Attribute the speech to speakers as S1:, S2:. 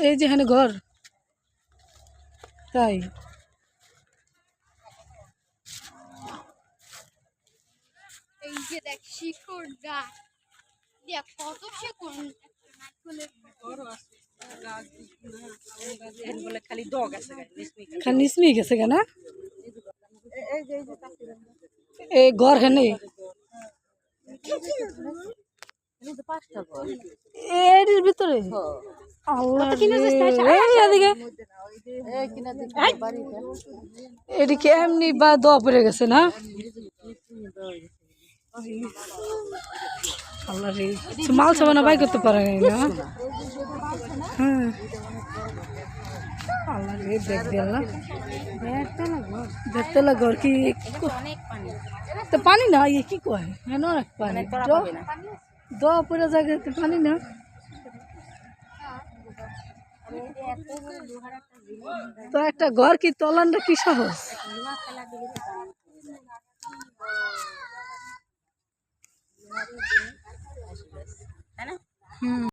S1: এই যে এখানে ঘর তাই
S2: এই যে দেখ শিকড় গাছ দেখ কত শিকড়
S1: খালি নিসমি গেছে কেন এই ঘর হেনে এর ভিতরে এদিকে এমনি বা দোয়া পড়ে গেছে না আল্লাহ রে মাল সাবানা বাই করতে পারে না হ্যাঁ আল্লাহ রে দেখ দিলাম দেখতে লাগো আর কি তো পানি না ইয়ে কি কয় হ্যাঁ অনেক পানি দোয়া পড়ে জায়গায় পানি না তো একটা ঘর কি তলানটা কি সহজ হুম